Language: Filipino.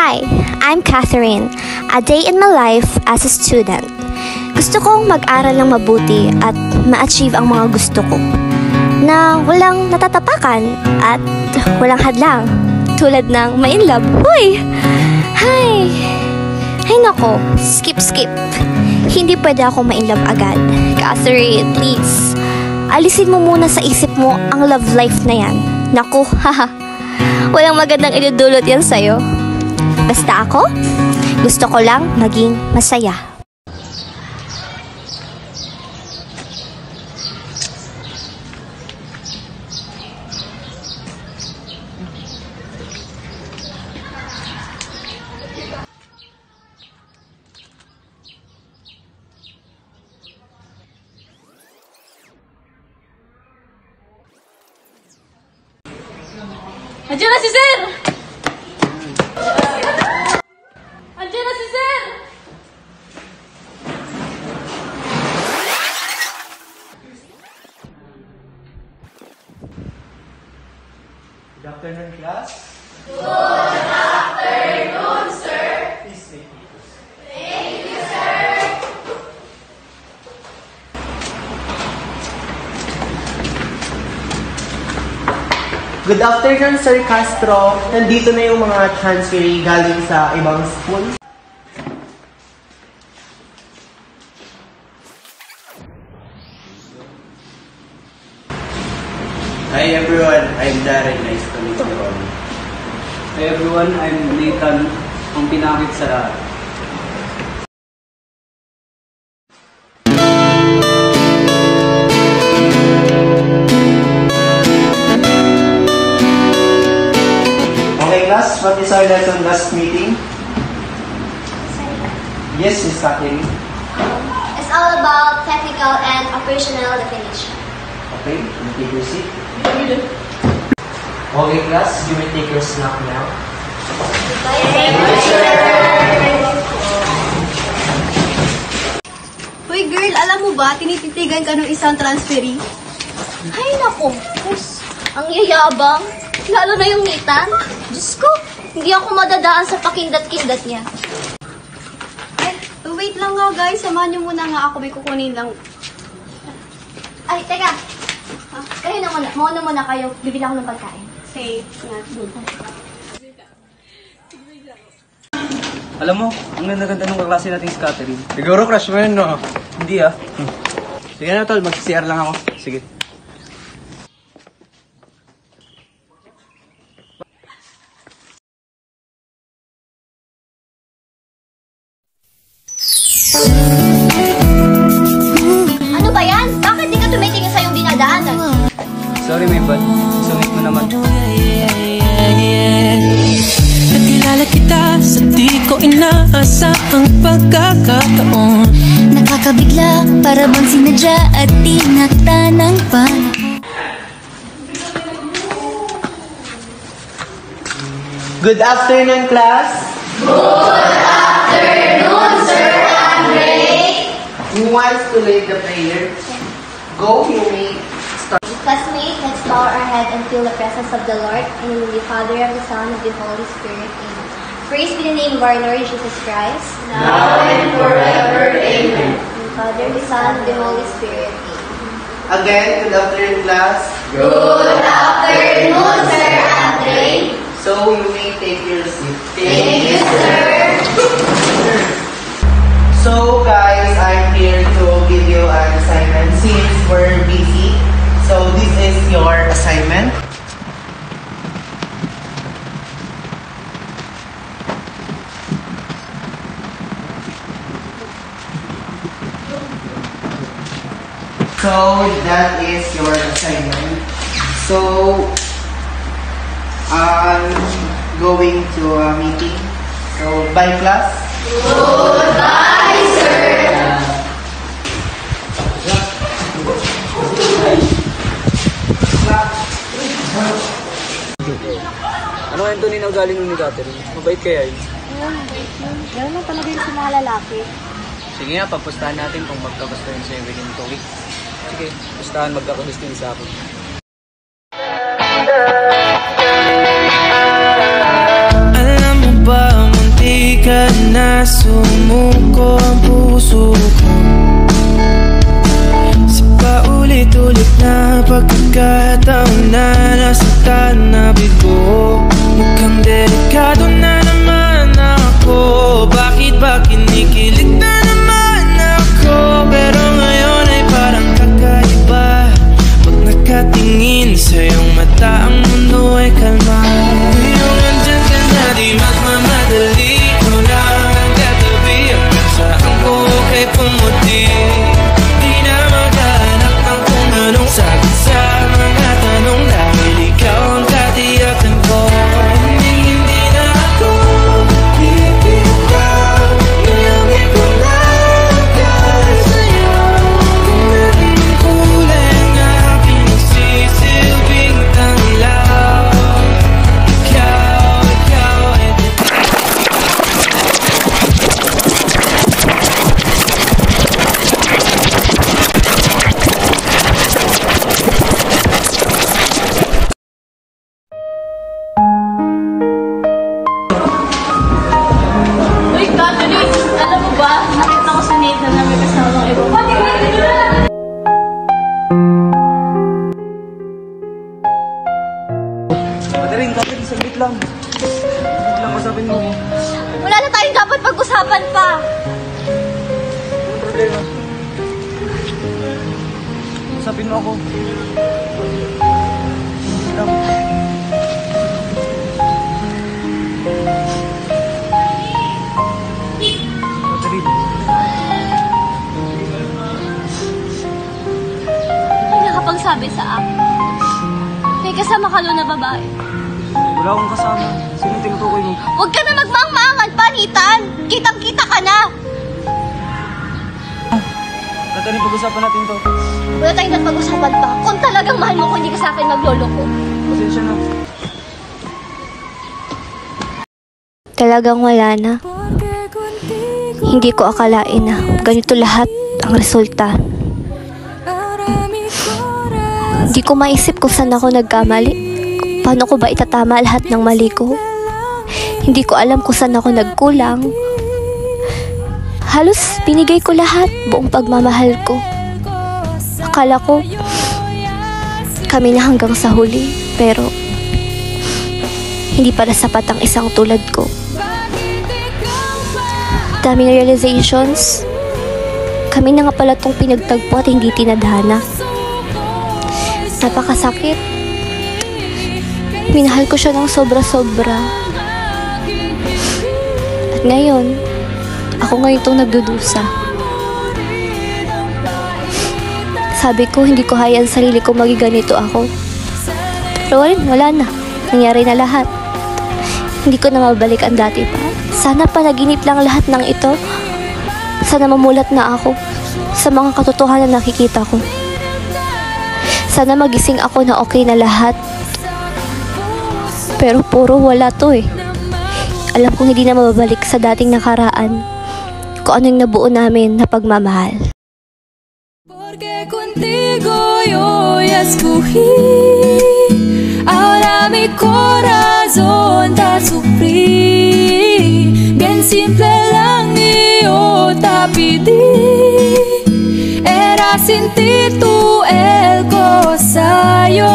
Hi, I'm Catherine. A day in my life as a student. Gusto kong mag-aral ng mabuti at ma-achieve ang mga gusto ko na walang natatapakan at walang hadlang tulad ng ma-inlove. Huy! Hay! Hay nako, skip. Hindi pwede ako ma-inlove agad. Catherine, please. Alisin mo muna sa isip mo ang love life na yan. Naku, haha. Walang magandang idudulot yan sa'yo. Basta ako, gusto ko lang maging masaya. Andiyan na si Sir! Andiyan na si Sir! Good afternoon, class. Good afternoon, sir! Please take it. Thank you, sir! Good afternoon, Sir Castro. Nandito na yung mga transferee galing sa ibang school. Hi everyone, I'm Darren. Nice to meet you all. Hi everyone, I'm Nathan, ang pinakit sa lahat. Okay, class. What is our lesson last meeting? Yes, Miss Catherine. It's all about technical and operational definition. Okay, you may take your seat. Okay, class. You may take your snack now. Hoy girl, alam mo ba, tinititigan ka ng isang transferee? Ay nako, ang yayabang. Lalo na yung Nathan. Diyos ko, hindi ako madadaan sa pakindat-kindat niya. Wait lang nga guys, samahan niyo muna nga ako, may kukunin lang. Ay, teka. Kayo na muna. Mauna muna kayo. Bibili ako ng pagkain. Say, Alam mo, ang ganda-ganda ng kaklase natin si Catherine. Siguro crush mo yun, no? Hindi ah. Sige na tol, mag-CR lang ako. Sige. Ano ba yan? Bakit di ka tumitingin sa yung dinadaanan? Sorry, may bad. Sungit mo naman. Nakilala kita sa di ko inaasahang pagkakataon. Nakakabigla, para bang sinadya at tinakda ng panahon. Good afternoon, class. Good afternoon, Sir Andre! Who wants to lead the prayer? Go, you may start. Classmates, let's bow our head and feel the presence of the Lord. In the name of the Father, of the Son, and of the Holy Spirit. Amen. Praise be the name of our Lord Jesus Christ. Now and forever, amen. In the Father, the Son, and the Holy Spirit. Amen. Again, good afternoon, class. Good afternoon, Sir Andre! So, you may take your seat. Thank you, sir! So, guys, I'm here to give you an assignment since we're busy. So, this is your assignment. So, that is your assignment. So, I'm going to a meeting. So, bye class. Goodbye, sir! Ano kaya ito ninagaling ni Catherine? Mabait kaya yun? Gano'n lang talaga yung sa mga lalaki. Sige nga, pagpustahan natin kung magkagusto yun sa'yo within 2 weeks. Sige, pustahan magkakagusto yun sa akin. Alam mo ba na sumuko ang puso ko sa paulit-ulit na pagkakataon na nasaktan na bigo. Mukhang delikado na naman ako. Bakit ba kinikilig na naman ako? Pero ngayon ay parang kakaiba. Pag nakatingin sa iyong mata, ang mundo ay kalma. Ngayong andyan ka na, di magmamadali. Ikaw lang ang katabi, hanggang saan ko kay pumuti. Di na maghanap ng kung anong sagot sa mga tanong, dahil ikaw ang katiyakan ko. Hindi na ako pipitaw, ngayong ikaw lang para sa'yo. Kung anong kulay ang aking nagsisilbing tanglaw, ikaw ay Uy, Catholic! Alam mo ba? Nakita ko sa Nathan na may kasamang iba. Pati ka na! Catherine, saglit lang. Saglit lang, usapin mo. Wala na tayong dapat pag-usapan pa. Anong problema? Usapin mo ako. Saglit lang. Catherine. May nakapagsabi sa akin. May kasama ka doon na babae. Wala akong kasama. Sino tinutukoy mo? Huwag ka na magmangmangan pa, Nathan! Kitang-kita ka na! Catherine, pag-usapan natin to. Wala tayong dapat pag-usapan pa. Kung talagang mahal mo ko, hindi ka sa akin magloloko. Pasensya na. Talagang wala na. Hindi ko akalain na ganito lahat ang resulta. Hindi ko maisip kung saan ako nagkamali. Paano ko ba itatama lahat ng mali ko? Hindi ko alam kung saan ako nagkulang. Halos binigay ko lahat, buong pagmamahal ko. Akala ko kami na hanggang sa huli, pero hindi pala sapat ang isang tulad ko. Daming realizations. Kami na nga pala tong pinagtagpo at hindi tinadhana. Napakasakit. Minahal ko siya ng sobra-sobra. At ngayon, ako ngayon itong nagdudusa. Sabi ko, hindi ko hayaan sarili ko maging ganito ako. Pero wala na. Nangyari na lahat. Hindi ko na mabalik ang dati pa. Sana panaginip lang lahat ng ito. Sana mamulat na ako sa mga katotohanan na nakikita ko. Sana magising ako na okay na lahat. Pero puro wala to eh. Alam kong hindi na mababalik sa dating nakaraan kung ano yung nabuo namin na pagmamahal. Porque contigo yo ya escogí. Ahora mi corazón te sufrí. Bien simple lang yo te pedí. Era sin ti tú el cosa yo